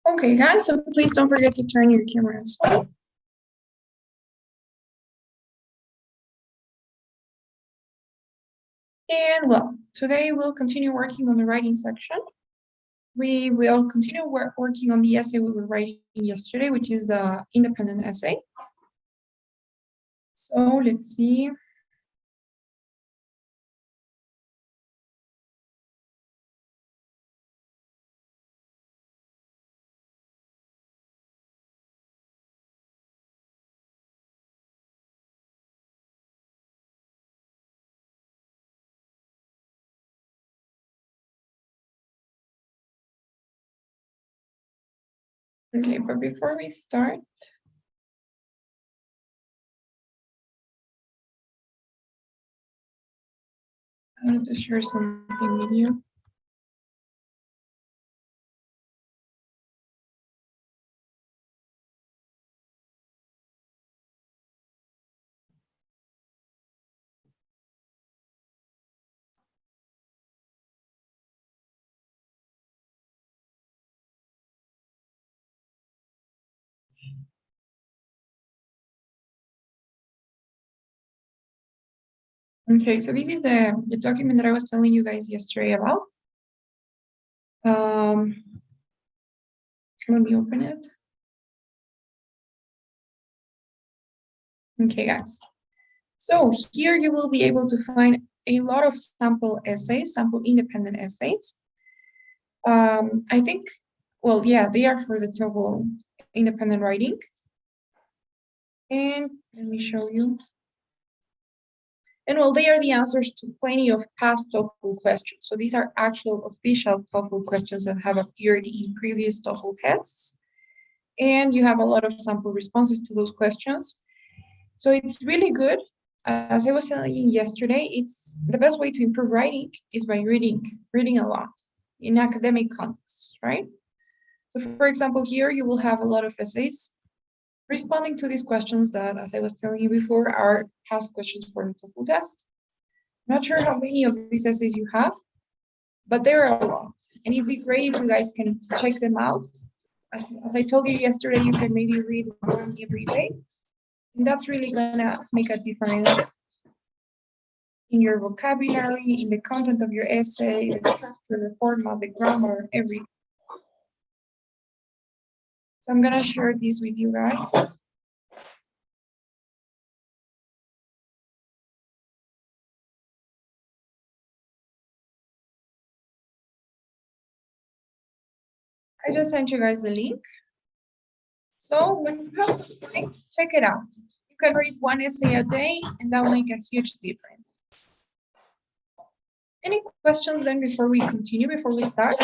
Okay, guys, so please don't forget to turn your cameras on. And well, today we'll continue working on the writing section. We will continue working on the essay we were writing yesterday, which is the independent essay. So let's see. Okay, but before we start, I want to share something with you. Okay, so this is the document that I was telling you guys yesterday about. Let me open it. Okay, guys. So here you will be able to find a lot of sample essays, sample independent essays. I think, well, yeah, they are for the TOEFL independent writing. And let me show you. And well, they are the answers to plenty of past TOEFL questions. So these are actual official TOEFL questions that have appeared in previous TOEFL tests. And you have a lot of sample responses to those questions. So it's really good. As I was telling you yesterday, it's the best way to improve writing is by reading a lot in academic context, right? So for example, here you will have a lot of essays responding to these questions that, as I was telling you before, are past questions for the TOEFL test. Not sure how many of these essays you have, but there are a lot. And it'd be great if you guys can check them out. As I told you yesterday, you can maybe read one every day. And that's really gonna make a difference in your vocabulary, in the content of your essay, the structure, the format, the grammar, everything. So I'm gonna share this with you guys. I just sent you guys the link. So when you have some time, check it out. You can read one essay a day, and that will make a huge difference. Any questions then before we continue, before we start?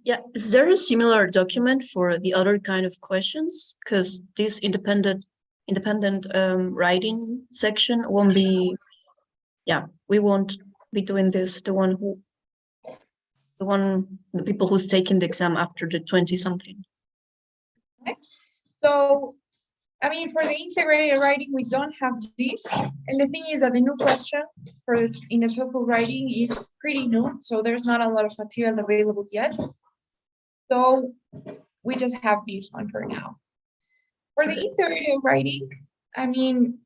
Yeah, is there a similar document for the other kind of questions? Because this independent writing section won't be, yeah, we won't be doing this. The people who's taking the exam after the 20-something. Okay. So, I mean, for the integrated writing, we don't have this. And the thing is that the new question in the TOEFL writing is pretty new. So there's not a lot of material available yet. So we just have this one for now. For the integrated writing, I mean,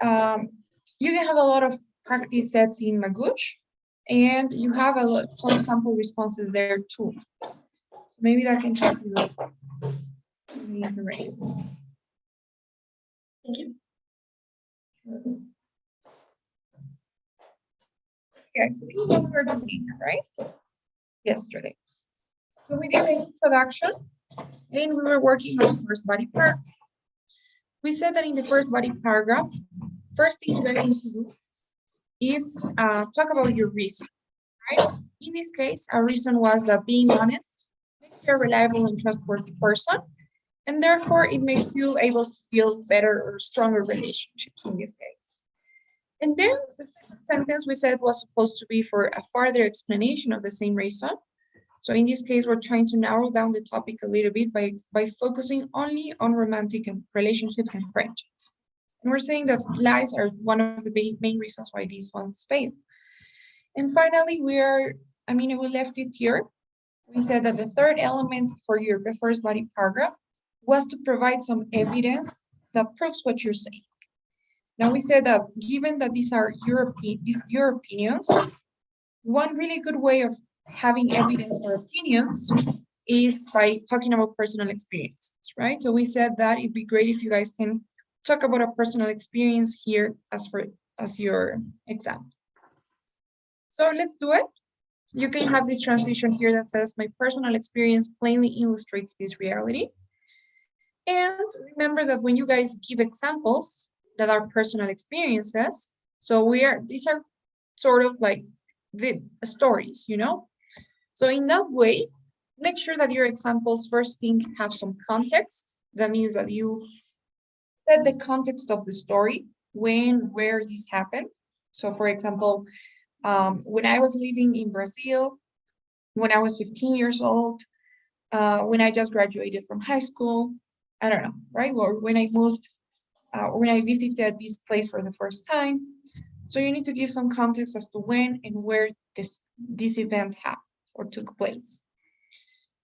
you can have a lot of practice sets in Magoosh, and you have some sample responses there too. Maybe that can help you in the writing. Thank you. Okay, so this is what we're doing, right? Yesterday. So we did an introduction, and we were working on the first body paragraph. We said that in the first body paragraph, first thing you're going to do is talk about your reason, right? In this case, our reason was that being honest makes you a reliable and trustworthy person, and therefore it makes you able to build better or stronger relationships in this case. And then the second sentence we said was supposed to be for a further explanation of the same reason. So in this case, we're trying to narrow down the topic a little bit by focusing only on romantic relationships and friendships. And we're saying that lies are one of the main reasons why these ones fail. And finally, we left it here We said that the third element for your first body paragraph was to provide some evidence that proves what you're saying. Now we said that given that these are your opinions, one really good way of having evidence for opinions is by talking about personal experiences, right? So we said that it'd be great if you guys can talk about a personal experience here as your example. So let's do it. You can have this transition here that says, my personal experience plainly illustrates this reality. And remember that when you guys give examples that are personal experiences, so these are sort of like the stories, you know? So in that way, make sure that your examples first thing have some context. That means that you set the context of the story, when, where this happened. So for example, when I was living in Brazil, when I was 15 years old, when I just graduated from high school, I don't know, right? Or when I moved, when I visited this place for the first time. So you need to give some context as to when and where this event happened or took place.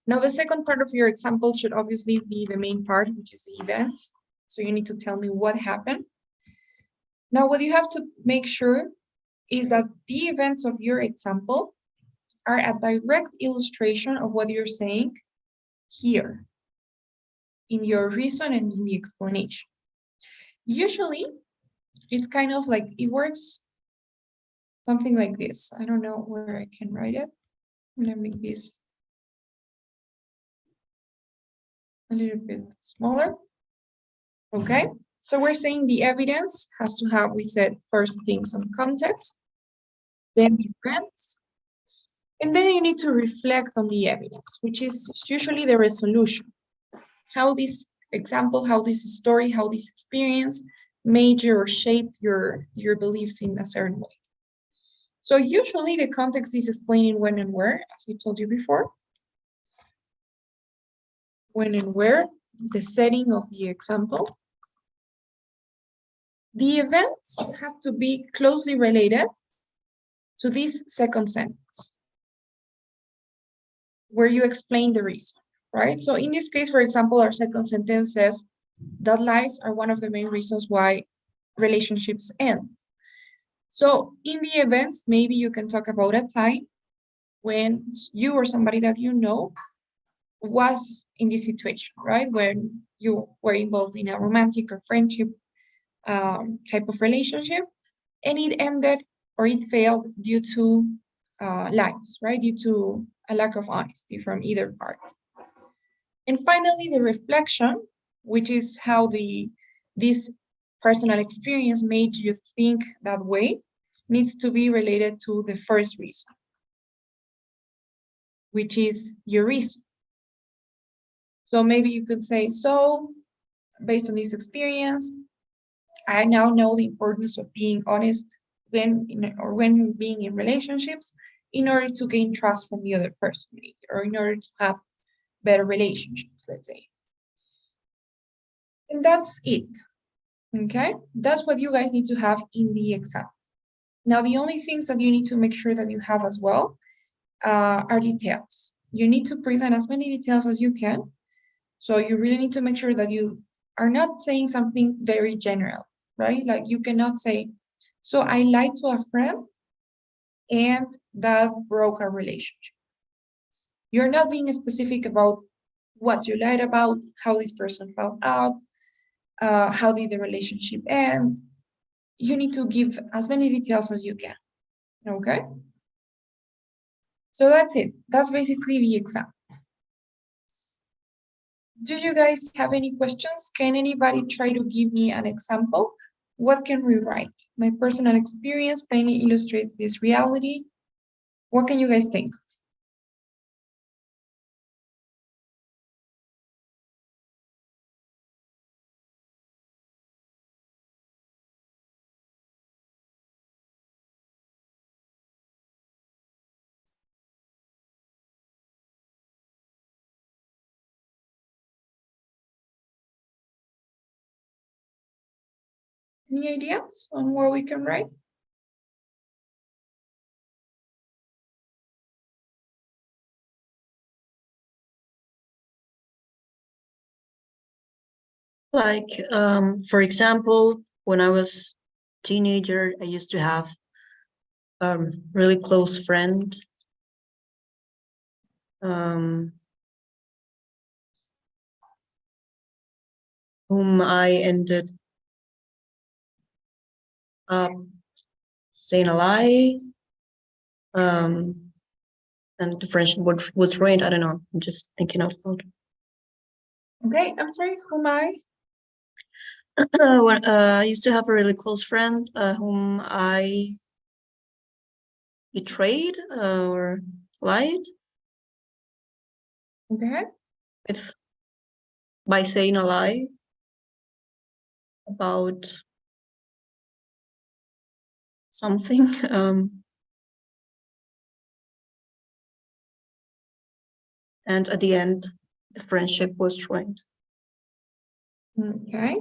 Now, the second part of your example should obviously be the main part, which is the event. So you need to tell me what happened. Now, what you have to make sure is that the events of your example are a direct illustration of what you're saying here in your reason and in the explanation. Usually, it's kind of like, it works something like this. I don't know where I can write it. I'm gonna make this a little bit smaller. Okay, so we're saying the evidence has to have, we said, first thing some context, then the events, and then you need to reflect on the evidence, which is usually the resolution. How this example, how this story, how this experience made you or shaped your beliefs in a certain way. So usually the context is explaining when and where, as I told you before. When and where, the setting of the example. The events have to be closely related to this second sentence, where you explain the reason, right? So in this case, for example, our second sentence says that lies are one of the main reasons why relationships end. So in the events, maybe you can talk about a time when you or somebody that you know was in this situation, right? When you were involved in a romantic or friendship type of relationship, and it ended or it failed due to lies, right? Due to a lack of honesty from either part. And finally, the reflection, which is how this personal experience made you think that way, needs to be related to the first reason, which is your reason. So maybe you could say, so based on this experience, I now know the importance of being honest when being in relationships in order to gain trust from the other person, or in order to have better relationships, let's say. And that's it, okay? That's what you guys need to have in the exam. Now, the only things that you need to make sure that you have as well are details. You need to present as many details as you can. So you really need to make sure that you are not saying something very general, right? Like you cannot say, so I lied to a friend and that broke our relationship. You're not being specific about what you lied about, how this person found out, how did the relationship end. You need to give as many details as you can, okay? So that's it. That's basically the exam. Do you guys have any questions? Can anybody try to give me an example? What can we write? My personal experience plainly illustrates this reality. What can you guys think? Any ideas on where we can write? Like, for example, when I was teenager, I used to have a really close friend. Whom I ended up saying a lie. And the friendship was ruined. I don't know. I'm just thinking out loud. Okay, I'm sorry, whom I? When I used to have a really close friend whom I betrayed or lied Okay. with by saying a lie about something. And at the end, the friendship was ruined. Okay.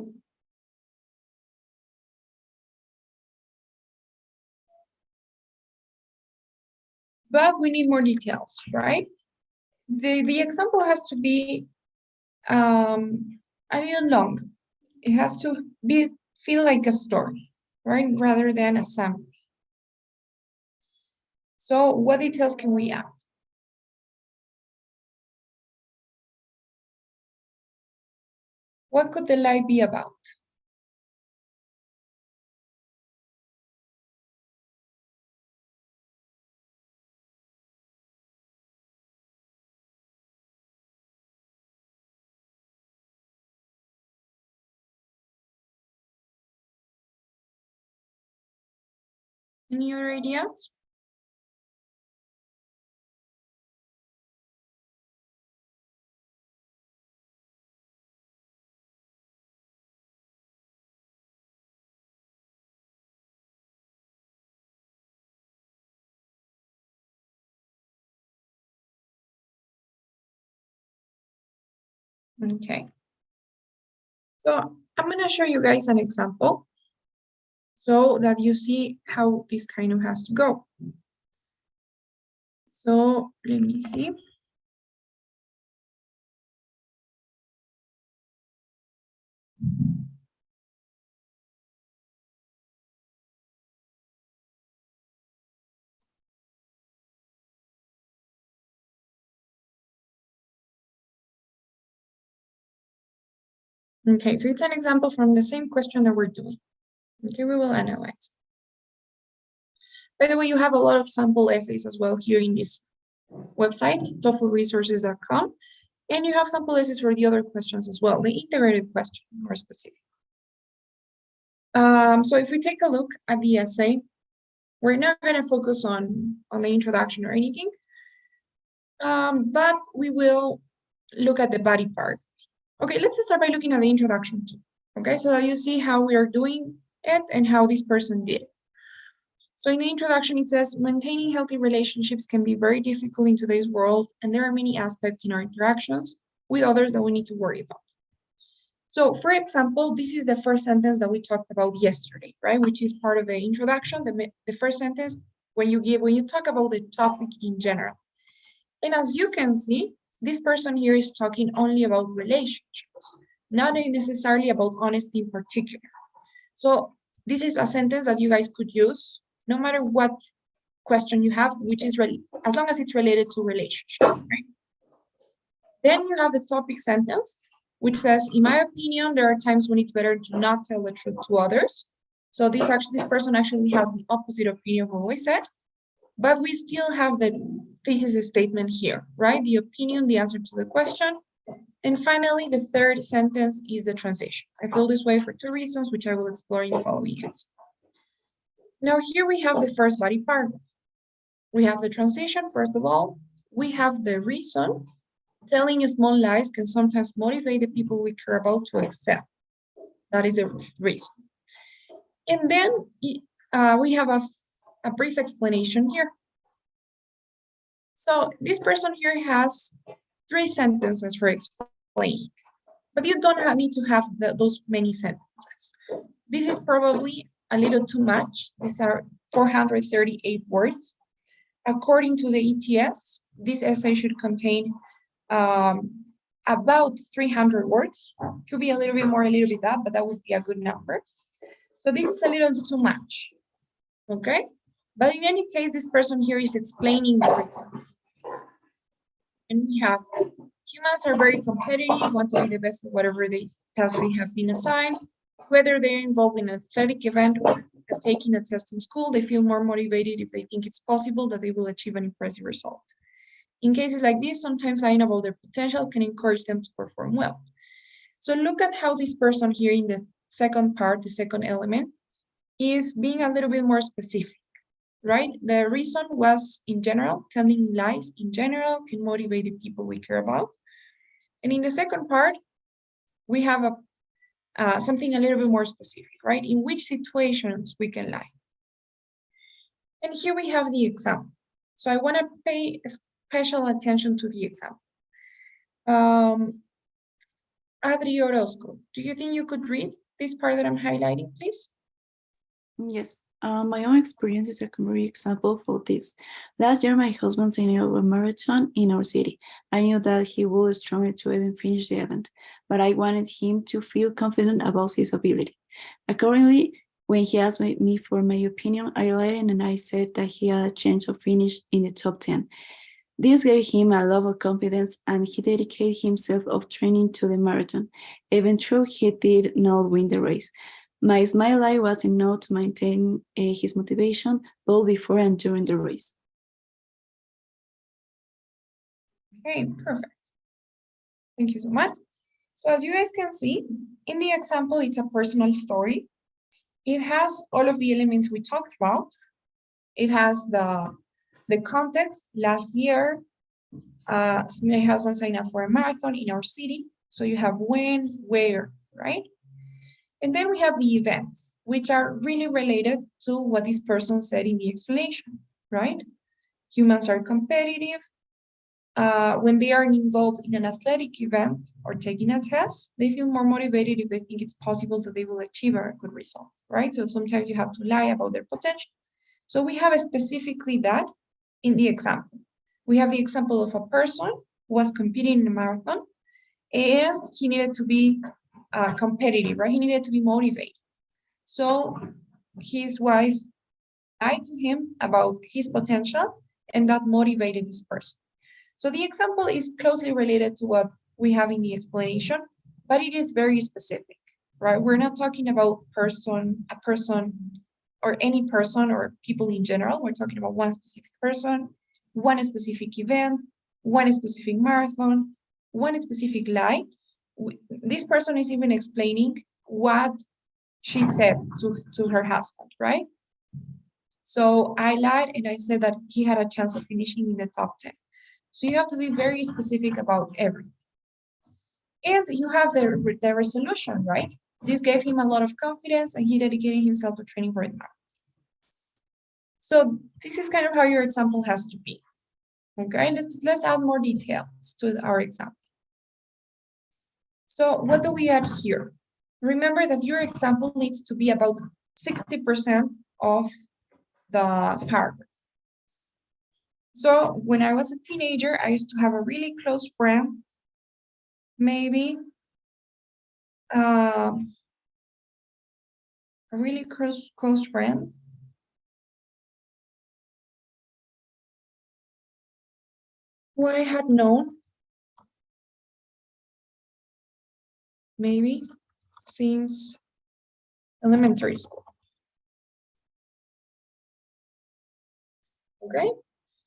But we need more details, right? The example has to be a little long. It has to feel like a story, right? Rather than a summary. So what details can we add? What could the lie be about? Any other ideas? Okay. So I'm going to show you guys an example so that you see how this kind of has to go. So let me see. Okay, so it's an example from the same question that we're doing. Okay, we will analyze. By the way, you have a lot of sample essays as well here in this website, TOEFLresources.com, and you have sample essays for the other questions as well, the integrated question, more specific. So if we take a look at the essay, we're not going to focus on the introduction or anything, but we will look at the body part. Okay, let's start by looking at the introduction too. Okay, so that you see how we are doing it and how this person did. So in the introduction, it says, maintaining healthy relationships can be very difficult in today's world, and there are many aspects in our interactions with others that we need to worry about. So for example, this is the first sentence that we talked about yesterday, right? Which is part of the introduction, the first sentence when you talk about the topic in general. And as you can see, this person here is talking only about relationships, not necessarily about honesty in particular. So this is a sentence that you guys could use no matter what question you have, which is as long as it's related to relationship, right? Then you have the topic sentence, which says, in my opinion, there are times when it's better to not tell the truth to others. So this person actually has the opposite opinion of what we said, but we still have the thesis statement here, right? The opinion, the answer to the question. And finally, the third sentence is the transition. I feel this way for two reasons, which I will explore in the following answer. Now here we have the first body paragraph. We have the transition, first of all. We have the reason. Telling small lies can sometimes motivate the people we care about to excel. That is the reason. And then we have a brief explanation here. So this person here has 3 sentences for explaining, but you don't need to have those many sentences. This is probably a little too much. These are 438 words. According to the ETS, this essay should contain about 300 words. Could be a little bit more, a little bit that, but that would be a good number. So this is a little too much, okay? But in any case, this person here is explaining the reason. And we have humans are very competitive, want to be the best at whatever task they have been assigned. Whether they're involved in an athletic event or taking a test in school, they feel more motivated if they think it's possible that they will achieve an impressive result. In cases like this, sometimes lying about their potential can encourage them to perform well. So look at how this person here in the second part, the second element, is being a little bit more specific, right? The reason was in general, telling lies in general can motivate the people we care about. And in the second part, we have something a little bit more specific, right? In which situations we can lie. And here we have the example. So I want to pay special attention to the example. Adri Orozco, do you think you could read this part that I'm highlighting, please? Yes. My own experience is a great example for this. Last year, my husband signed up a marathon in our city. I knew that he was stronger to even finish the event, but I wanted him to feel confident about his ability. Accordingly, when he asked me for my opinion, I lied and I said that he had a chance of finish in the top 10. This gave him a lot of confidence and he dedicated himself of training to the marathon, even though he did not win the race. My smile lie was enough to maintain his motivation both before and during the race. Okay, perfect. Thank you so much. So as you guys can see, in the example, it's a personal story. It has all of the elements we talked about. It has the context. Last year, my husband signed up for a marathon in our city. So you have when, where, right? And then we have the events, which are really related to what this person said in the explanation, right? Humans are competitive. When they are involved in an athletic event or taking a test, they feel more motivated if they think it's possible that they will achieve a good result, right? So sometimes you have to lie about their potential. So we have specifically that in the example. We have the example of a person who was competing in a marathon and he needed to be competitive, right? He needed to be motivated. So his wife lied to him about his potential and that motivated this person. So the example is closely related to what we have in the explanation, but it is very specific, right? We're not talking about a person or any person or people in general. We're talking about one specific person, one specific event, one specific marathon, one specific lie. This person is even explaining what she said to her husband, right? So I lied and I said that he had a chance of finishing in the top 10. So you have to be very specific about everything. And you have the resolution, right? This gave him a lot of confidence and he dedicated himself to training for it now. So this is kind of how your example has to be. Okay, let's add more details to our example. So what do we add here? Remember that your example needs to be about 60% of the paragraph. So when I was a teenager, I used to have a really close friend, maybe a really close friend. Who I had known maybe since elementary school. Okay,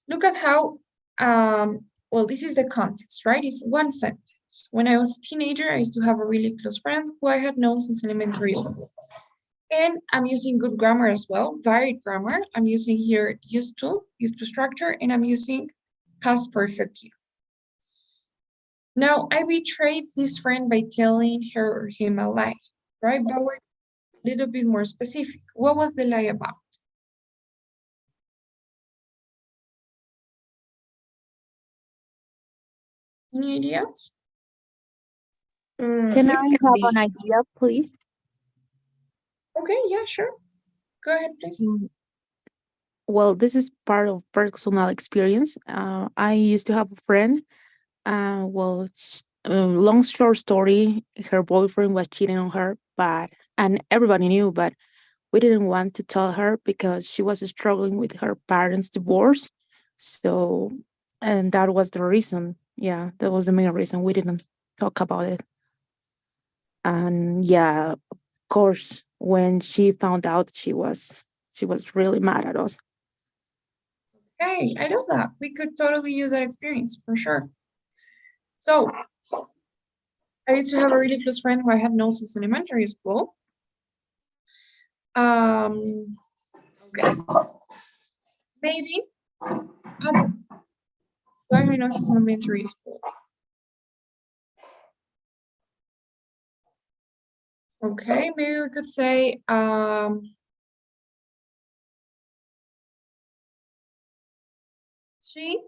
look at how, well, this is the context, right? It's one sentence. When I was a teenager, I used to have a really close friend who I had known since elementary school. And I'm using good grammar as well, varied grammar. I'm using here used to structure, and I'm using past perfect here. Now, I betrayed this friend by telling her or him a lie, right? But we're a little bit more specific. What was the lie about? Any ideas? Can I have an idea, please? Okay, yeah, sure. Go ahead, please. Well, this is part of personal experience. I used to have a friend. Well, long short story, her boyfriend was cheating on her, and everybody knew, but we didn't want to tell her because she was struggling with her parents' divorce. So, and that was the reason. Yeah, that was the main reason we didn't talk about it. And yeah, of course, when she found out, she was really mad at us. Hey, I love that. We could totally use that experience for sure. So I used to have a really close friend who I had known since elementary school. Okay. Maybe other who I know since elementary school. Okay, maybe we could say she.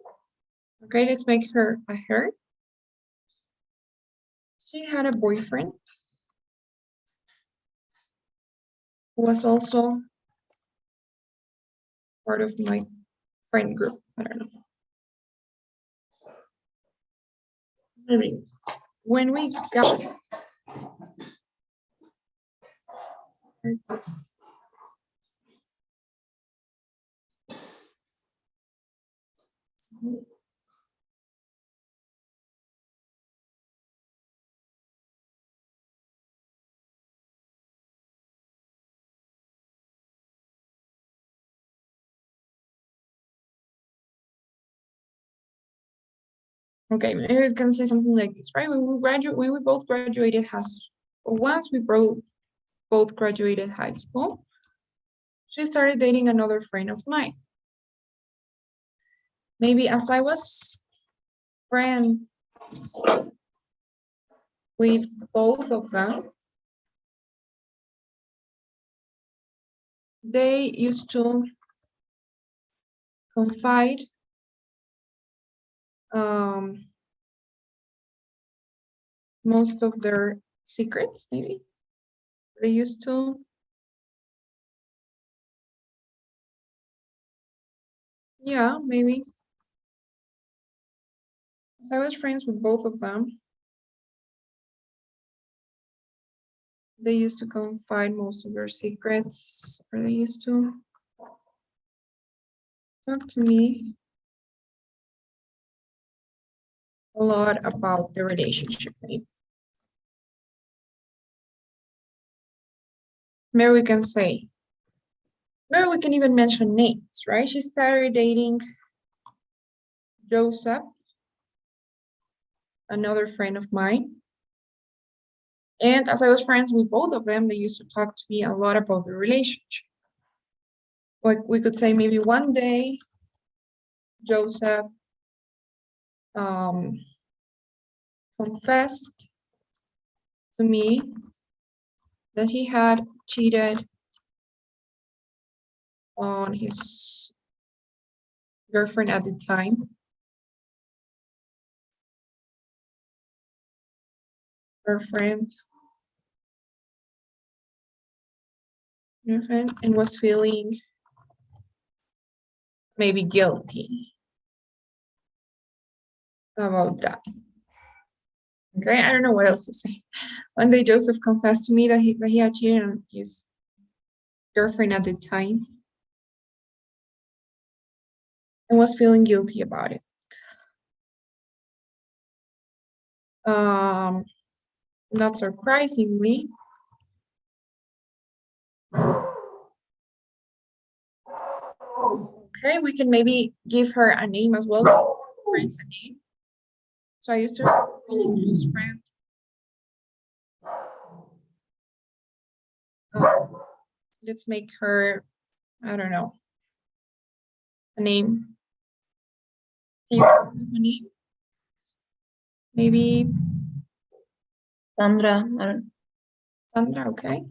Okay, let's make her a her. She had a boyfriend who was also part of my friend group. I don't know. Maybe when we got okay, maybe we can say something like this, right? When we both graduated high school, once we both graduated high school, she started dating another friend of mine. Maybe as I was friends with both of them, they used to confide most of their secrets, maybe. They used to, yeah, maybe. So I was friends with both of them. They used to confide most of their secrets, or they used to talk to me a lot about the relationship. Maybe we can say, maybe we can even mention names, right? She started dating Joseph, another friend of mine. And as I was friends with both of them, they used to talk to me a lot about the relationship. Like we could say maybe one day, Joseph confessed to me that he had cheated on his girlfriend at the time. Girlfriend, and was feeling maybe guilty about that. Okay, I don't know what else to say. One day Joseph confessed to me that he had cheated on his girlfriend at the time and was feeling guilty about it. Not surprisingly, okay, we can maybe give her a name as well. Friends a name. So I used to have a really close friend. Let's make her, I don't know, a name. Can you think of a name? Maybe Sandra, I don't. Sandra, okay.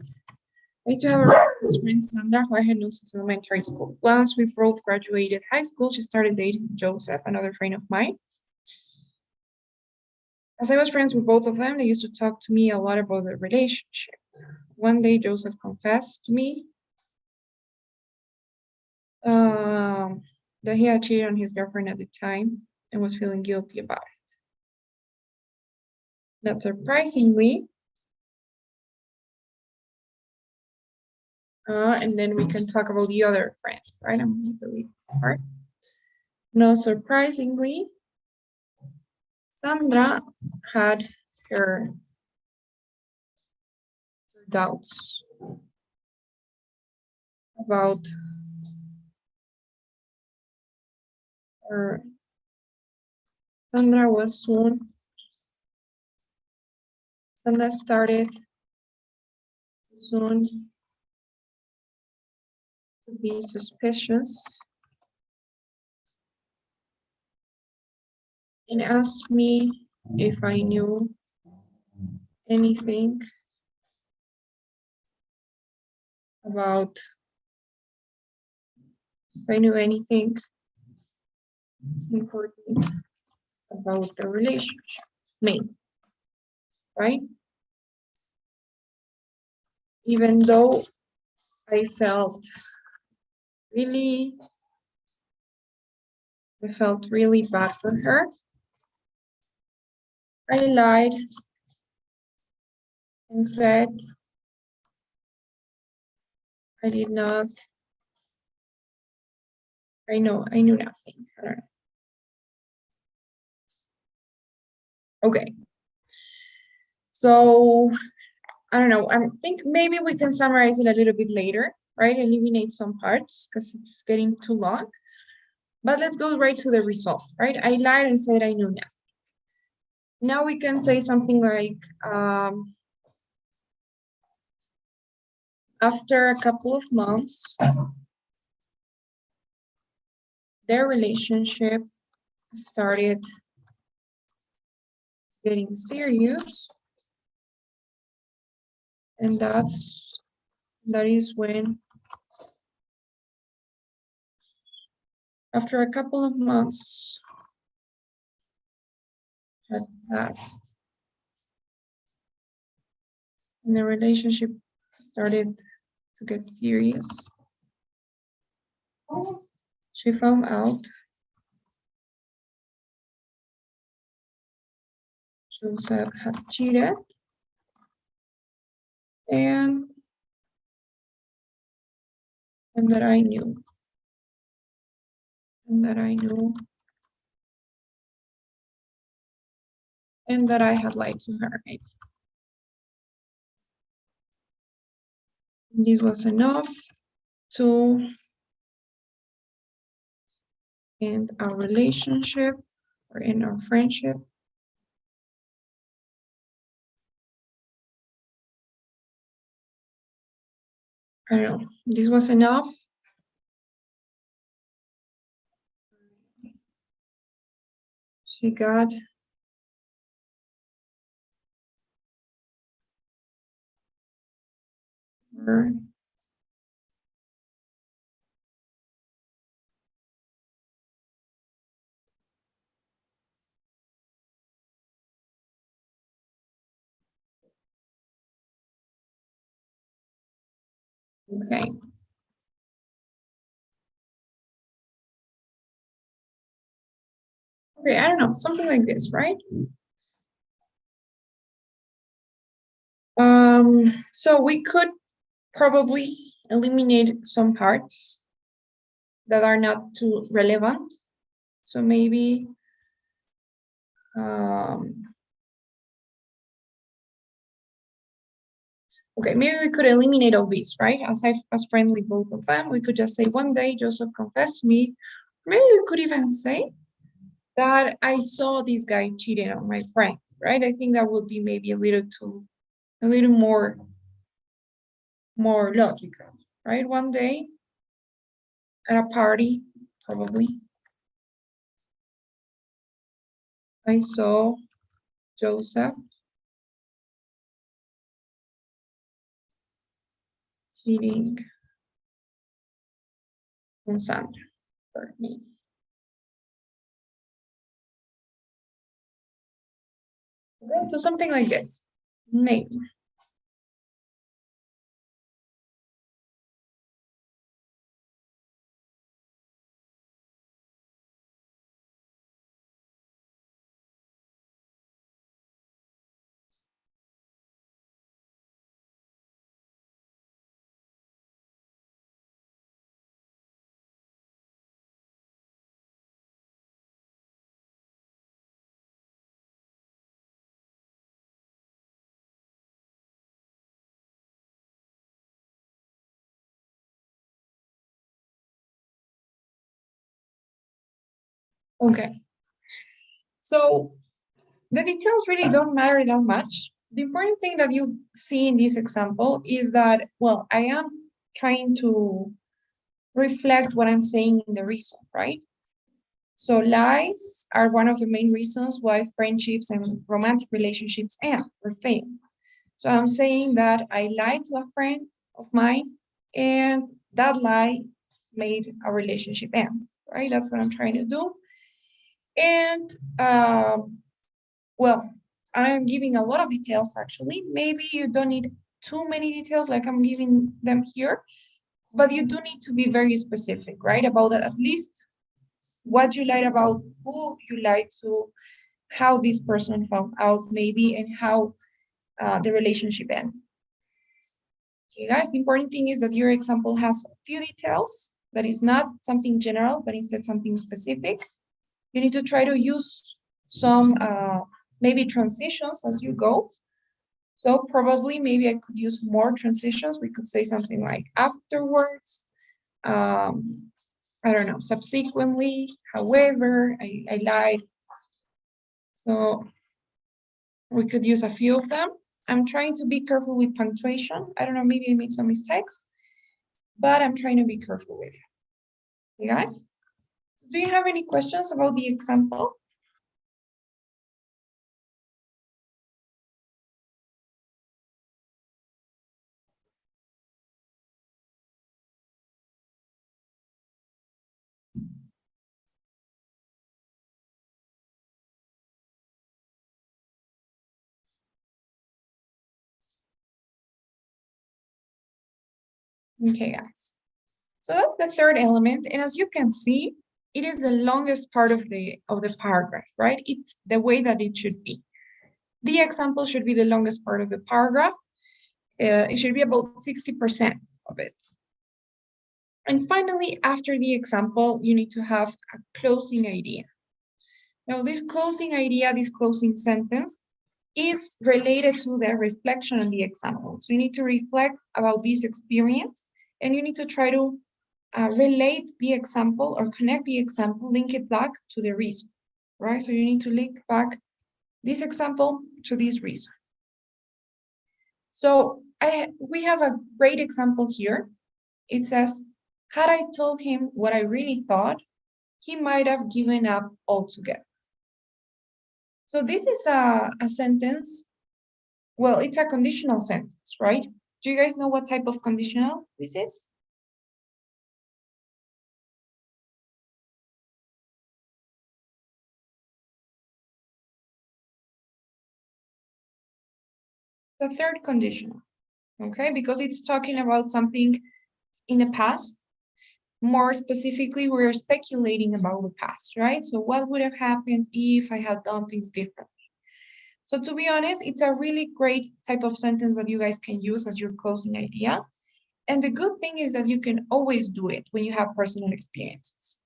I used to have a really close friend, Sandra, who I had known since elementary school. Once we both graduated high school, she started dating Joseph, another friend of mine. As I was friends with both of them, they used to talk to me a lot about their relationship. One day, Joseph confessed to me that he had cheated on his girlfriend at the time and was feeling guilty about it. not surprisingly. And then we can talk about the other friend, right? I'm going to delete that part. Not surprisingly, Sandra had her doubts about her. Sandra started soon to be suspicious and asked me if I knew anything about, if I knew anything important about the relationship, me, right? Even though I felt really bad for her, I lied and said I did not, I knew nothing. I don't know. Okay. So I don't know. I think maybe we can summarize it a little bit later, right? Eliminate some parts because it's getting too long. But let's go right to the result, right? I lied and said I knew nothing. Now we can say something like, after a couple of months, their relationship started getting serious. And that is when, after a couple of months had passed, and the relationship started to get serious, she found out Joseph had cheated, and that I knew, and that I had lied to her. Maybe. This was enough to end our relationship or end our friendship. I don't know. This was enough. She got her okay. Okay, I don't know, something like this, right? So we could probably eliminate some parts that are not too relevant. So maybe okay, maybe we could eliminate all these, right? As I was friends with both of them, we could just say one day Joseph confessed to me. Maybe we could even say that I saw this guy cheating on my friend, right? I think that would be maybe a little more logical, right? One day at a party, probably, I saw Joseph cheating on Sandra for me. Okay, so something like this, maybe. Okay. So the details really don't matter that much. The important thing that you see in this example is that, well, I am trying to reflect what I'm saying in the reason, right? So lies are one of the main reasons why friendships and romantic relationships end or fail. So I'm saying that I lied to a friend of mine and that lie made a relationship end, right? That's what I'm trying to do. And well, I'm giving a lot of details actually. Maybe you don't need too many details like I'm giving them here, but you do need to be very specific, right? About that, at least what you lied about, who you lied to, how this person found out maybe, and how the relationship ended. Okay, guys, the important thing is that your example has a few details, that is not something general, but instead something specific. You need to try to use some maybe transitions as you go. So probably maybe I could use more transitions. We could say something like afterwards, I don't know, subsequently, however, I lied. So we could use a few of them. I'm trying to be careful with punctuation. I don't know, maybe I made some mistakes, but I'm trying to be careful with it. You guys, do you have any questions about the example? Okay, guys. So that's the third element, and as you can see, it is the longest part of the paragraph, right? It's the way that it should be. The example should be the longest part of the paragraph. It should be about 60% of it. And finally, after the example, you need to have a closing idea. Now, this closing idea, this closing sentence, is related to the reflection on the example. So you need to reflect about this experience, and you need to try to relate the example or connect the example, link it back to the reason, right? So you need to link back this example to this reason. So we have a great example here. It says, had I told him what I really thought, he might have given up altogether. So this is a sentence. Well, it's a conditional sentence, right? Do you guys know what type of conditional this is? The third conditional, okay? Because it's talking about something in the past. More specifically, we're speculating about the past, right? So what would have happened if I had done things differently? So to be honest, it's a really great type of sentence that you guys can use as your closing idea. And the good thing is that you can always do it when you have personal experiences.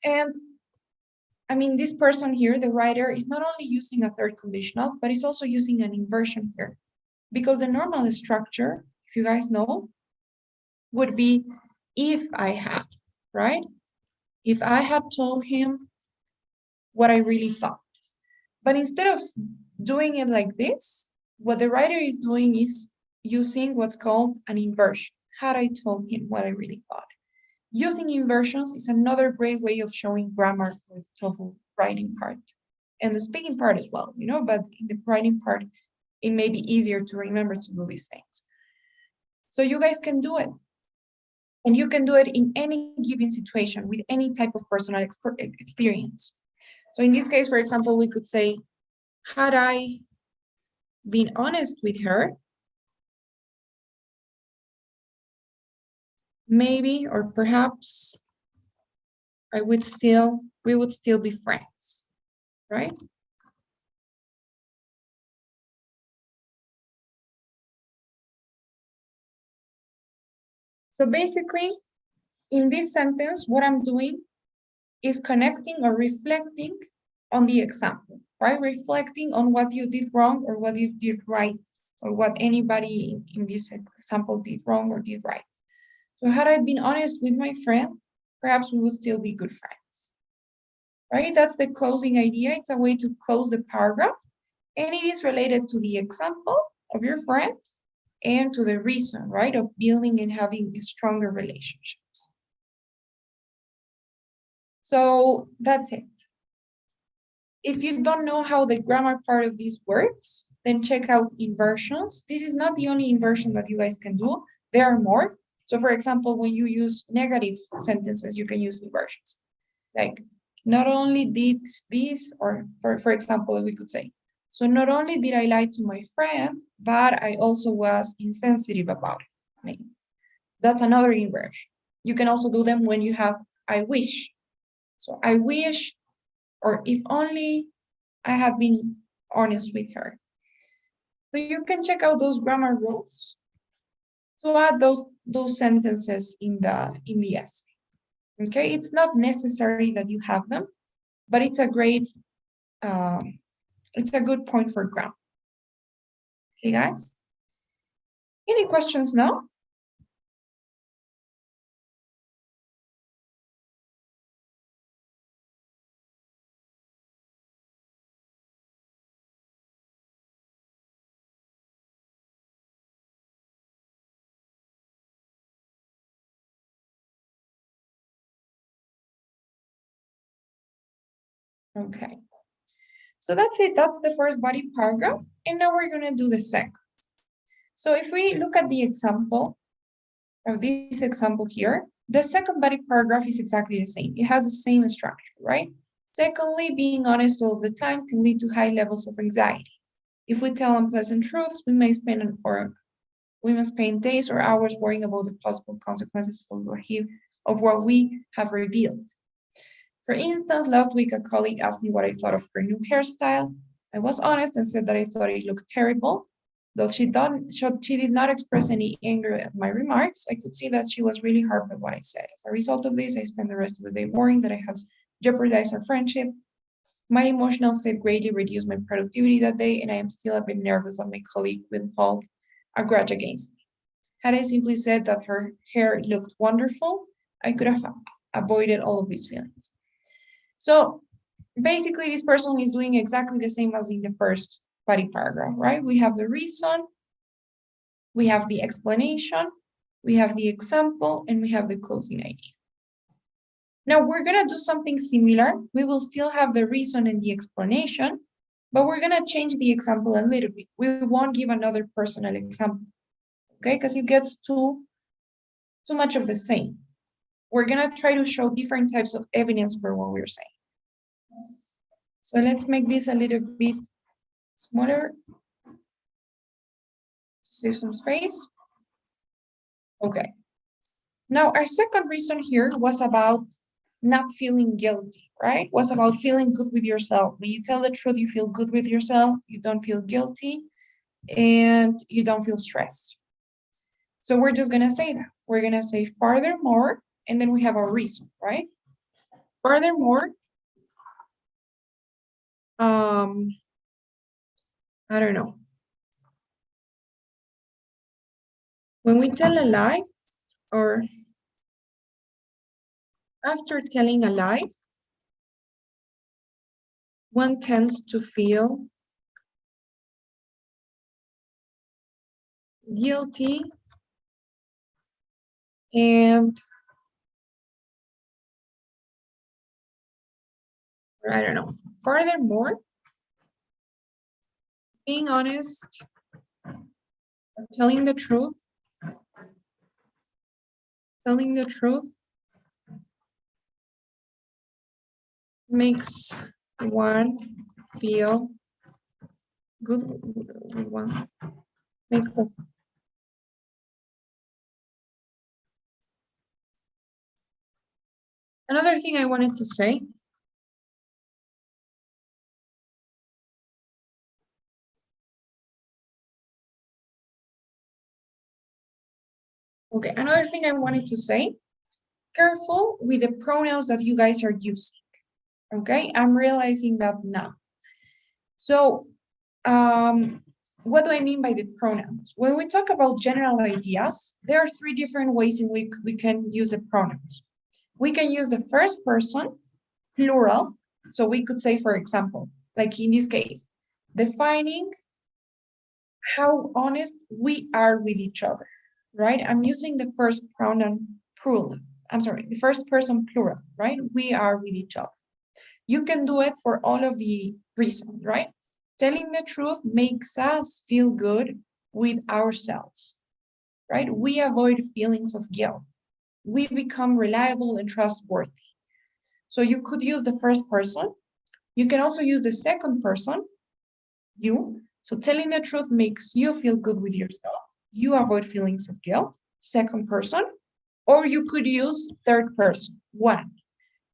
And I mean, this person here, the writer, is not only using a third conditional, but is also using an inversion here. Because the normal structure, if you guys know, would be if I had, right? If I had told him what I really thought. But instead of doing it like this, what the writer is doing is using what's called an inversion. Had I told him what I really thought. Using inversions is another great way of showing grammar for the TOEFL writing part and the speaking part as well, but in the writing part, it may be easier to remember to do these things. So you guys can do it. And you can do it in any given situation with any type of personal experience. So in this case, for example, we could say, had I been honest with her, maybe or perhaps we would still be friends, right? So basically, in this sentence, what I'm doing is connecting or reflecting on the example, right? Reflecting on what you did wrong or what you did right, or what anybody in this example did wrong or did right. So had I been honest with my friend, perhaps we would still be good friends. right? That's the closing idea. It's a way to close the paragraph, and it is related to the example of your friend and to the reason, right, of building and having stronger relationships. So that's it. If you don't know how the grammar part of this works, then check out inversions. This is not the only inversion that you guys can do. There are more. So for example, when you use negative sentences, you can use inversions. Like, not only did this, or for example, we could say, so not only did I lie to my friend, but I also was insensitive about it. I mean, that's another inversion. You can also do them when you have I wish. So I wish, or if only I had been honest with her. So you can check out those grammar rules to add those sentences in the essay. Okay, it's not necessary that you have them, but it's a great, it's a good point for grammar. Okay, guys. Any questions now? Okay. So that's it. That's the first body paragraph. And now we're going to do the second. So if we look at the example of this example here, the second body paragraph is exactly the same. It has the same structure, right? Secondly, being honest all the time can lead to high levels of anxiety. If we tell unpleasant truths, we must spend days or hours worrying about the possible consequences of what we have revealed. For instance, last week a colleague asked me what I thought of her new hairstyle. I was honest and said that I thought it looked terrible. Though she did not express any anger at my remarks, I could see that she was really hurt by what I said. As a result of this, I spent the rest of the day worrying that I had jeopardized our friendship. My emotional state greatly reduced my productivity that day, and I am still a bit nervous that my colleague will hold a grudge against me. Had I simply said that her hair looked wonderful, I could have avoided all of these feelings. So basically, this person is doing exactly the same as in the first body paragraph, right? We have the reason, we have the explanation, we have the example, and we have the closing idea. Now we're gonna do something similar. We will still have the reason and the explanation, but we're gonna change the example a little bit. We won't give another personal example, okay? Because it gets too much of the same. We're gonna try to show different types of evidence for what we're saying. So let's make this a little bit smaller to save some space. Okay. Now our second reason here was about not feeling guilty, right? Was about feeling good with yourself. When you tell the truth, you feel good with yourself, you don't feel guilty, and you don't feel stressed. So we're just gonna say that. We're gonna say furthermore, and then we have our reason, right? Furthermore, I don't know. When we tell a lie, or after telling a lie, one tends to feel guilty and I don't know. Furthermore, being honest, telling the truth makes one feel good with one. Makes us. Another thing I wanted to say. Okay, another thing I wanted to say, careful with the pronouns that you guys are using. Okay, I'm realizing that now. So, what do I mean by the pronouns? When we talk about general ideas, there are three different ways in which we can use the pronouns. We can use the first person, plural, So we could say, for example, like in this case, defining how honest we are with each other, right? I'm using the first pronoun plural. I'm sorry, the first person plural, right? We are with each other. You can do it for all of the reasons, right? Telling the truth makes us feel good with ourselves, right? We avoid feelings of guilt. We become reliable and trustworthy. So you could use the first person. You can also use the second person, you. So telling the truth makes you feel good with yourself. You avoid feelings of guilt, second person, or you could use third person, one,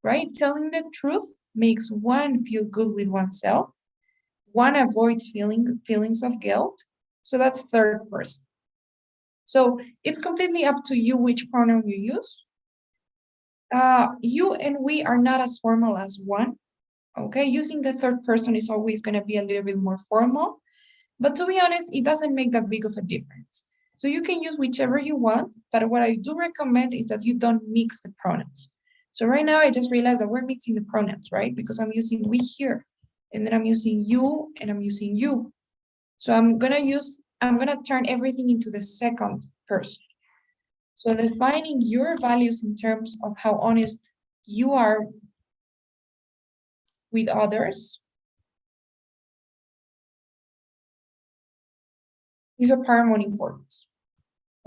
right? Telling the truth makes one feel good with oneself. One avoids feelings of guilt. So that's third person. So it's completely up to you which pronoun you use. You and we are not as formal as one. Okay, using the third person is always going to be a little bit more formal. But to be honest, it doesn't make that big of a difference. So you can use whichever you want, but what I do recommend is that you don't mix the pronouns. So right now I just realized that we're mixing the pronouns, right? Because I'm using we here, and then I'm using you, and I'm using you. So I'm gonna turn everything into the second person. So defining your values in terms of how honest you are with others is of paramount importance.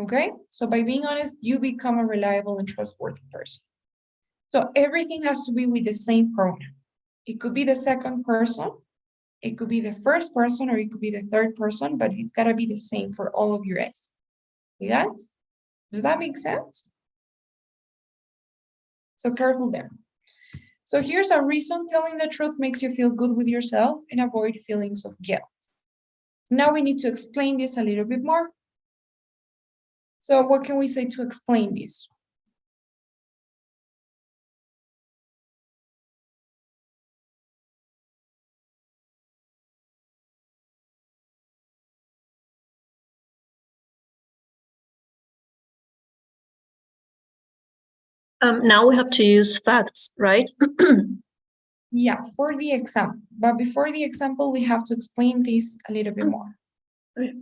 Okay, so by being honest, you become a reliable and trustworthy person. So everything has to be with the same pronoun. It could be the second person, it could be the first person, or it could be the third person, but it's gotta be the same for all of your essays. Yes? Does that make sense? So careful there. So here's a reason: telling the truth makes you feel good with yourself and avoid feelings of guilt. Now we need to explain this a little bit more. So what can we say to explain this? Now we have to use facts, right? Yeah, for the example. But before the example, we have to explain this a little bit more. Okay.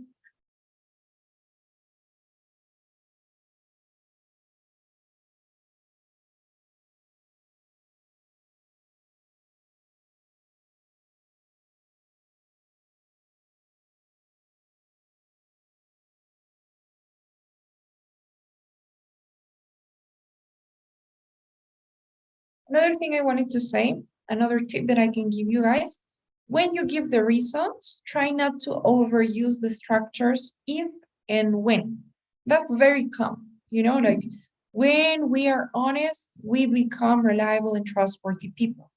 Another thing I wanted to say, another tip that I can give you guys, when you give the reasons, try not to overuse the structures if and when. That's very common, like when we are honest, we become reliable and trustworthy people.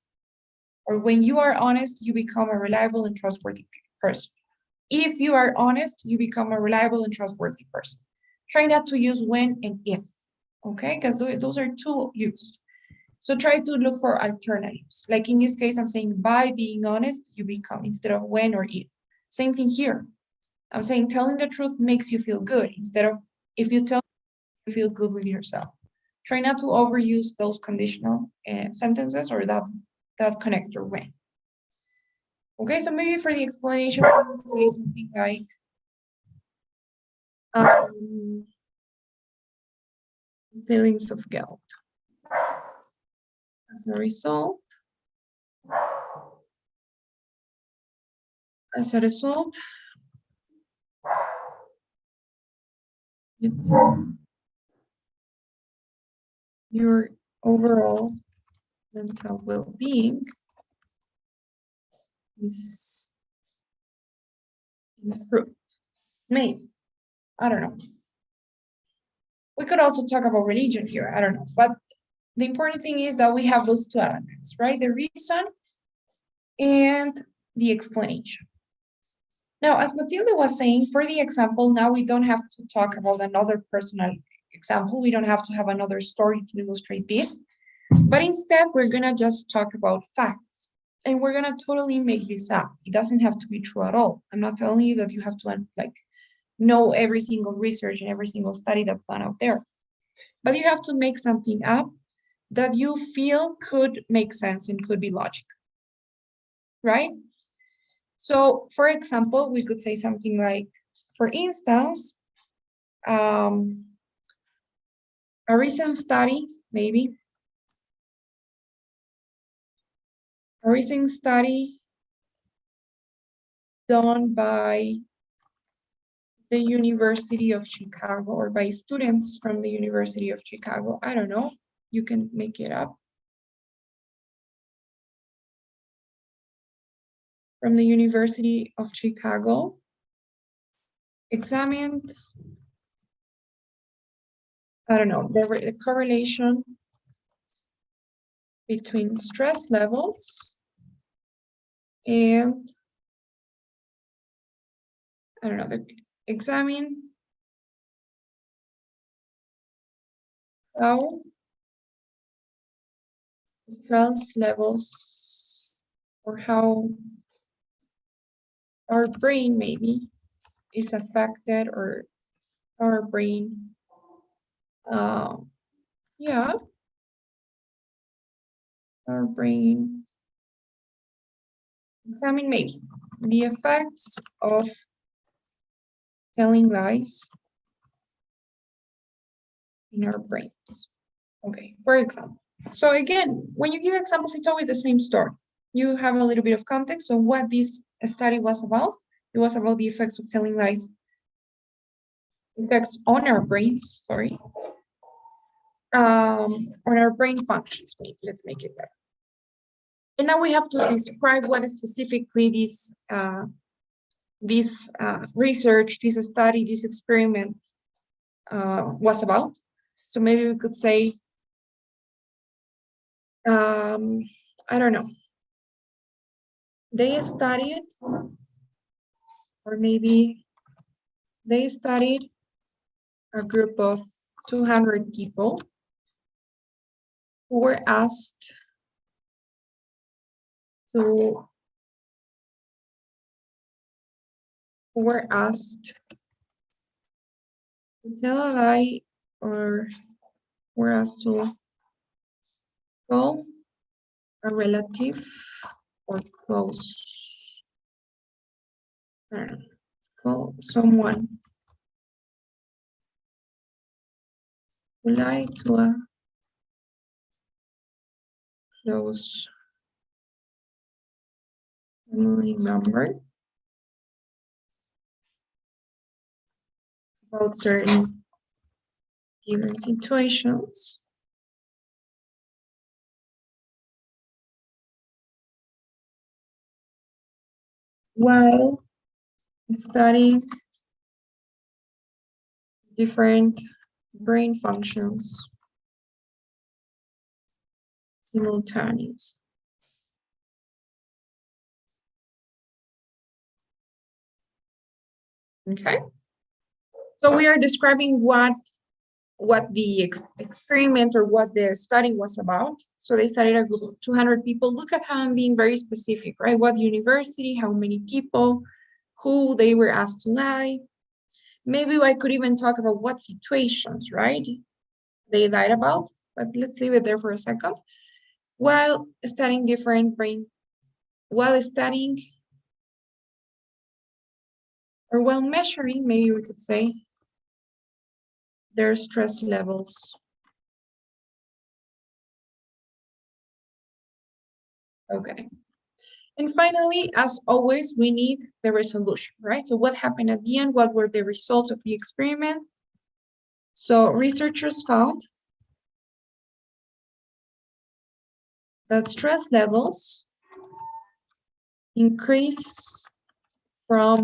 Or when you are honest, you become a reliable and trustworthy person. If you are honest, you become a reliable and trustworthy person. Try not to use when and if, okay? Because those are too used. So try to look for alternatives. Like in this case, I'm saying by being honest, you become, instead of when or if. Same thing here. I'm saying telling the truth makes you feel good instead of if you tell you feel good with yourself. Try not to overuse those conditional sentences or that connector when. Okay, so maybe for the explanation, I would say something like feelings of guilt. As a result, your overall mental well-being is improved. Maybe. I don't know. We could also talk about religion here. I don't know. But the important thing is that we have those two elements, right? The reason and the explanation. Now, as Matilde was saying, for the example, now we don't have to talk about another personal example. We don't have to have another story to illustrate this. But instead, we're going to just talk about facts. And we're going to totally make this up. It doesn't have to be true at all. I'm not telling you that you have to know every single research and every single study that's done out there. But you have to make something up that you feel could make sense and could be logical. right? So, for example, we could say something like, for instance, a recent study, maybe, a recent study done by the University of Chicago or by students from the University of Chicago. I don't know, you can make it up. From the University of Chicago, examined, I don't know, the correlation between stress levels and, I don't know, examine how stress levels or how our brain maybe is affected, or our brain, yeah, our brain, examine maybe the effects of telling lies in our brains. Okay, for example. So again, when you give examples, it's always the same story. You have a little bit of context on what this study was about. It was about the effects of telling lies, effects on our brains, sorry, on our brain functions, maybe, let's make it better. And now we have to describe what specifically this research, this study, this experiment was about. So maybe we could say, I don't know, they studied, or maybe they studied a group of 200 people who were asked to tell a lie, or were asked to call a relative or close, I don't know, call someone who lied to a close family member about certain given situations. While studying different brain functions simultaneously. Okay, so we are describing what the experiment or what the study was about. So they studied a group of 200 people. Look at how I'm being very specific, right? What university, how many people, who they were asked to lie. Maybe I could even talk about what situations, right, they lied about, but let's leave it there for a second. While studying different brain, while studying, or while measuring, maybe we could say, their stress levels. Okay. And finally, as always, we need the resolution, right? So what happened at the end? What were the results of the experiment? So researchers found that stress levels increase from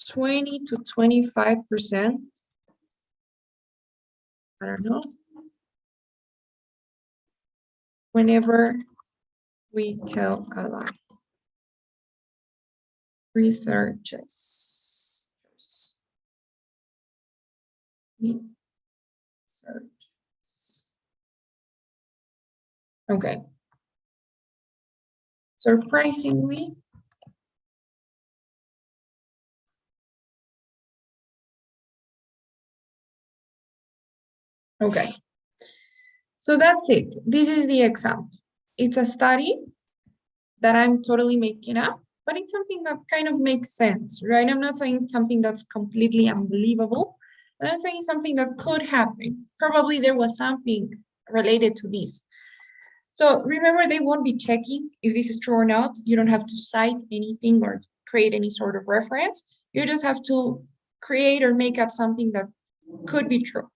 20 to 25%. I don't know. Whenever we tell a lie. Researchers. Okay. Surprisingly, okay. So that's it. This is the example. It's a study that I'm totally making up, but it's something that kind of makes sense, right? I'm not saying something that's completely unbelievable, but I'm saying something that could happen. Probably there was something related to this. So remember, they won't be checking if this is true or not. You don't have to cite anything or create any sort of reference. You just have to create or make up something that could be true,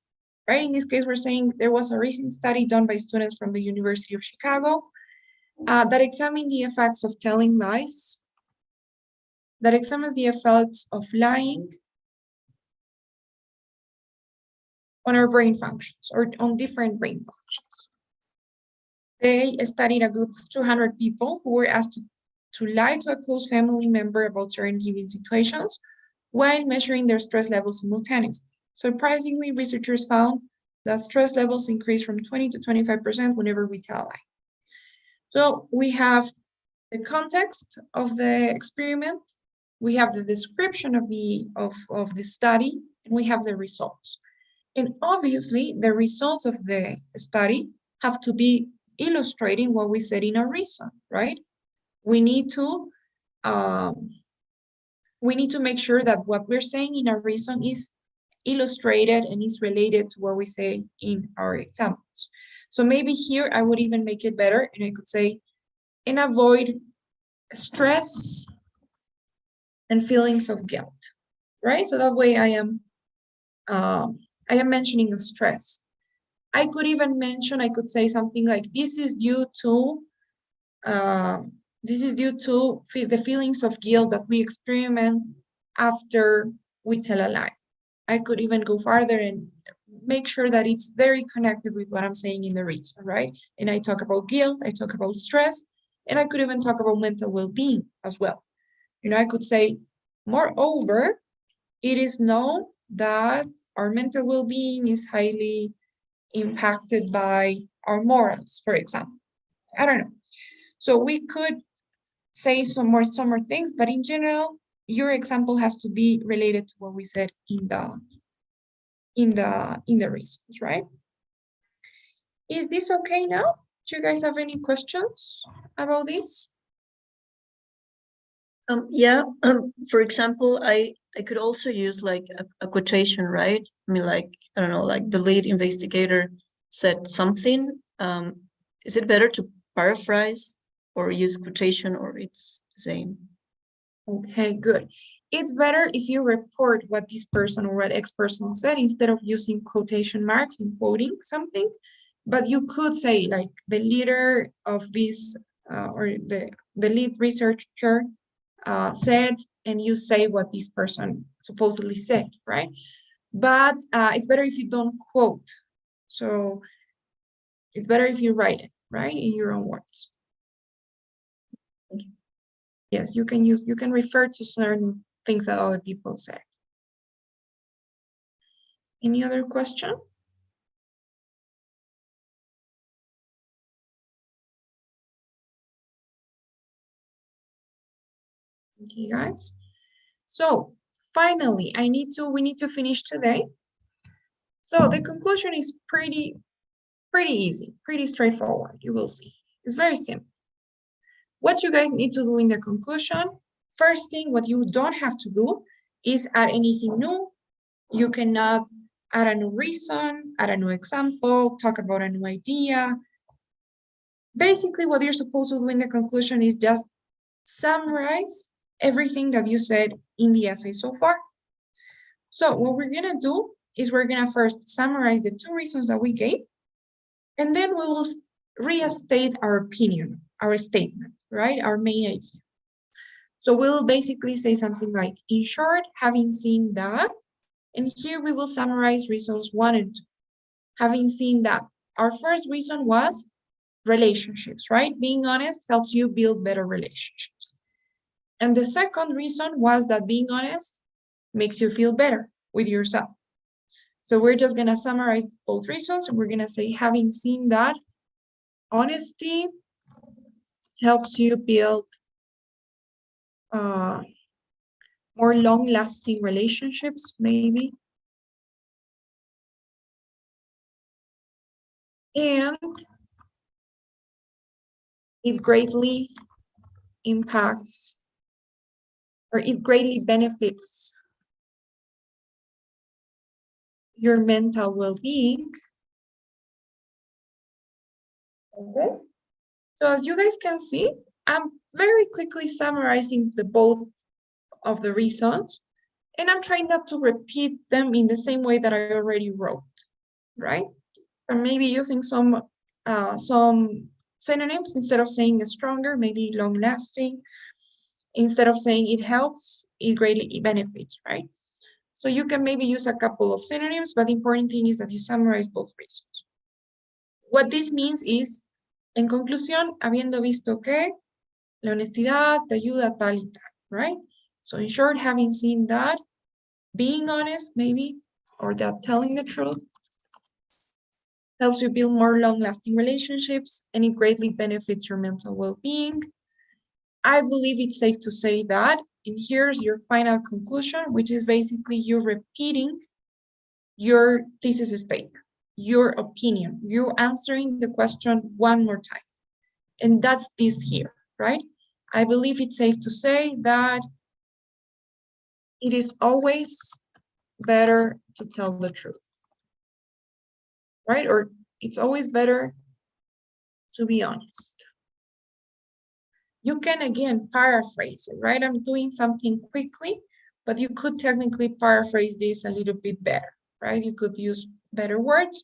right? In this case, we're saying there was a recent study done by students from the University of Chicago that examined the effects of telling lies, that examines the effects of lying on our brain functions or on different brain functions. They studied a group of 200 people who were asked to lie to a close family member about certain given situations while measuring their stress levels simultaneously. Surprisingly, researchers found that stress levels increase from 20 to 25% whenever we tell a lie. So we have the context of the experiment, we have the description of the study, and we have the results. And obviously, the results of the study have to be illustrating what we said in our reason, right? We need to make sure that what we're saying in our reason is illustrated and is related to what we say in our examples. So maybe here I would even make it better, and I could say, and avoid stress and feelings of guilt, right? So that way I am mentioning the stress. I could even mention, I could say something like, this is due to the feelings of guilt that we experiment after we tell a lie. I could even go farther and make sure that it's very connected with what I'm saying in the reason, right? And I talk about guilt, I talk about stress, and I could even talk about mental well-being as well. You know, I could say, moreover, it is known that our mental well-being is highly impacted by our morals, for example. I don't know. So we could say some more things, but in general, your example has to be related to what we said in the reasons, right? Is this okay now? Do you guys have any questions about this? Yeah, for example, I could also use like a quotation, right? I mean, like, I don't know, like the lead investigator said something. Is it better to paraphrase or use quotation, or it's the same? Okay, good. It's better if you report what this person or what X person said instead of using quotation marks and quoting something. But you could say, like, the leader of this or the lead researcher said, and you say what this person supposedly said, right? But it's better if you don't quote. So it's better if you write it, right, in your own words. Yes, you can refer to certain things that other people say. Any other question? Okay, guys. So finally, we need to finish today. So the conclusion is pretty easy, pretty straightforward. You will see. It's very simple. What you guys need to do in the conclusion, first thing, what you don't have to do is add anything new. You cannot add a new reason, add a new example, talk about a new idea. Basically, what you're supposed to do in the conclusion is just summarize everything that you said in the essay so far. So what we're gonna do is we're gonna first summarize the two reasons that we gave, and then we will restate our opinion, our statement, right? Our main idea. So we'll basically say something like, in short, having seen that, and here we will summarize reasons 1 and 2. Having seen that, our first reason was relationships, right? Being honest helps you build better relationships. And the second reason was that being honest makes you feel better with yourself. So we're just gonna summarize both reasons, and we're gonna say, having seen that, honesty helps you build more long-lasting relationships, maybe. And it greatly impacts or it greatly benefits your mental well-being. Okay. So as you guys can see, I'm very quickly summarizing the both of the reasons, and I'm trying not to repeat them in the same way that I already wrote, right? Or maybe using some synonyms instead of saying stronger, maybe long-lasting. Instead of saying it helps, it greatly benefits, right? So you can maybe use a couple of synonyms, but the important thing is that you summarize both reasons. What this means is, en conclusión, habiendo visto que la honestidad te ayuda tal y tal, right? So in short, having seen that, being honest maybe, or that telling the truth, helps you build more long-lasting relationships, and it greatly benefits your mental well-being. I believe it's safe to say that, and here's your final conclusion, which is basically you repeating your thesis statement, your opinion, you answering the question one more time. And that's this here, right? I believe it's safe to say that it is always better to tell the truth, right? Or it's always better to be honest. You can, again, paraphrase it, right? I'm doing something quickly, but you could technically paraphrase this a little bit better, right? You could use better words,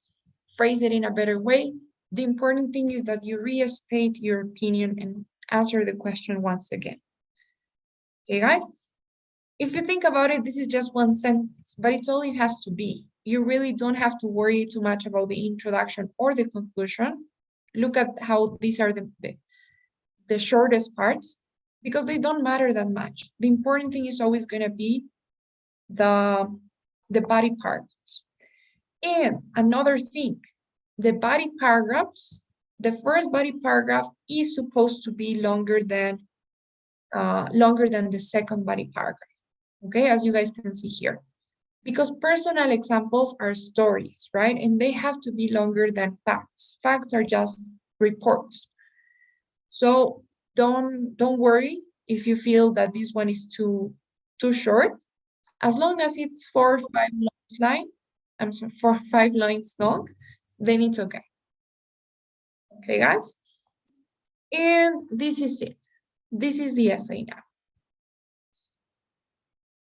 phrase it in a better way. The important thing is that you restate your opinion and answer the question once again. Okay, guys? If you think about it, this is just one sentence, but it's all it has to be. You really don't have to worry too much about the introduction or the conclusion. Look at how these are the shortest parts, because they don't matter that much. The important thing is always going to be the body paragraphs. And another thing, the body paragraphs, the first body paragraph is supposed to be longer than the second body paragraph. Okay, as you guys can see here, because personal examples are stories, right? And they have to be longer than facts. Facts are just reports. So don't worry if you feel that this one is too short. As long as it's 4 or 5 lines I'm sorry, 4 or 5 lines long, then it's okay. Okay, guys? And this is it. This is the essay now.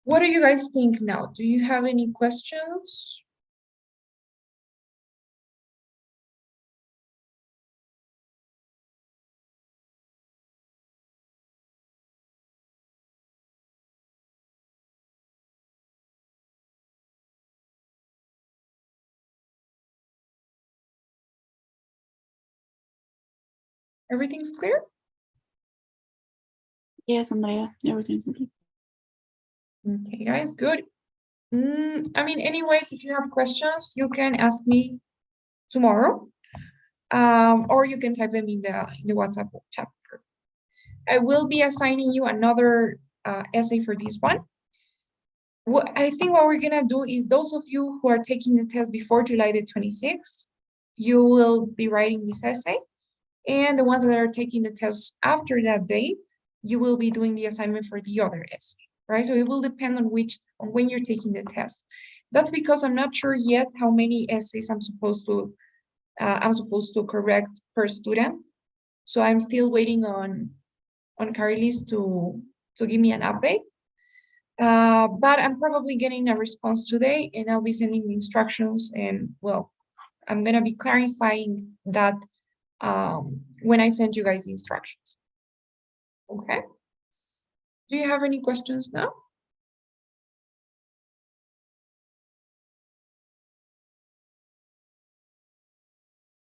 What do you guys think now? Do you have any questions? Everything's clear? Yes, Andrea, everything's okay. Okay, guys, good. I mean, anyways, if you have questions, you can ask me tomorrow, or you can type them in the WhatsApp chat. I will be assigning you another essay for this one. I think what we're gonna do is those of you who are taking the test before July the 26th, you will be writing this essay, and the ones that are taking the test after that date, you will be doing the assignment for the other essay, right? So it will depend on when you're taking the test. That's because I'm not sure yet how many essays I'm supposed to correct per student. So I'm still waiting on Carly's to give me an update. But I'm probably getting a response today, and I'll be sending the instructions, and well, I'm gonna be clarifying that when I send you guys the instructions. Okay. Do you have any questions now?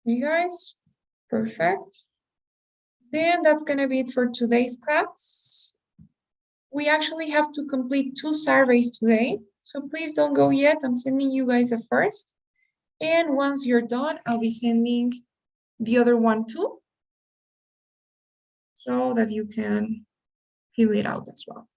You guys, perfect. Then that's gonna be it for today's class. We actually have to complete 2 surveys today, so please don't go yet. I'm sending you guys the first, and once you're done, I'll be sending the other one too, so that you can fill it out as well.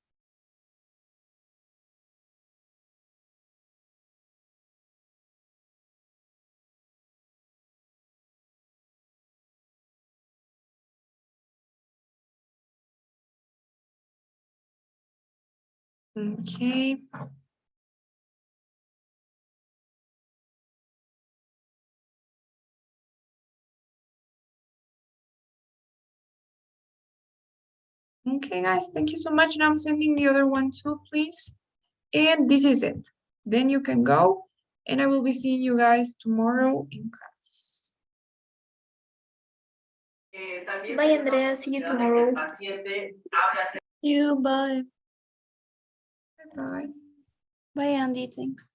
Okay. Okay, guys, thank you so much. Now I'm sending the other one too, please. And this is it. Then you can go, and I will be seeing you guys tomorrow in class. Bye, Andrea. See you tomorrow. You, bye. Bye. Bye, Andy. Thanks.